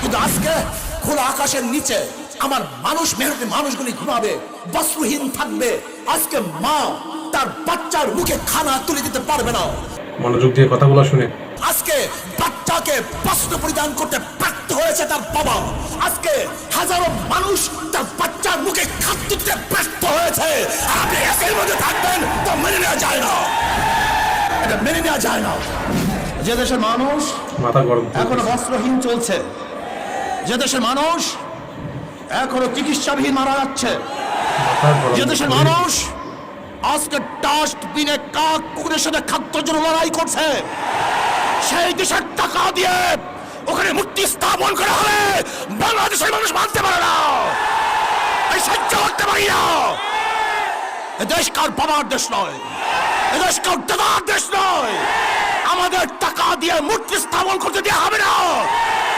কিন্তু আজকে খোলা আকাশের নিচে আমার মানুষ, মেহনতি মানুষগুলি ঘুমাবে, বস্ত্রহীন থাকবে। আজকে মা তার বাচ্চার মুখে খানা তুলে দিতে পারবে না। মনোযোগ দিয়ে কথা বলা শুনে আজকে বাচ্চাকে বস্ত্র পরিধান করতে ব্যর্থ হয়েছে তার বাবা। আজকে হাজারো মানুষ তার বাচ্চার মুখে খাদ্য দিতে ব্যর্থ হয়েছে। আপনি এসের মধ্যে থাকবেন তো মেনে নেওয়া যায় না, এটা মেনে নেওয়া যায় না। যে দেশের মানুষ মাথা গরম এখনো বস্ত্রহীন চলছে, যে দেশের মানুষ এখনো চিকিৎসাবিহীন মারা যাচ্ছে, মাথা গরম যে দেশের মানুষ আজকে ডাস্টবিনে কাক কুকুরের সাথে খাদ্যের জন্য লড়াই করছে, সেই দেশের টাকা দিয়ে ওখানে মূর্তি স্থাপন করা হলে বাংলাদেশের মানুষ মানতে পারে না, এই সহ্য করতে পারি না। এ দেশ কার বাবার দেশ নয়, এ দেশ কার দাদার দেশ নয়। আমাদের টাকা দিয়ে মূর্তি স্থাপন করতে দেওয়া হবে না।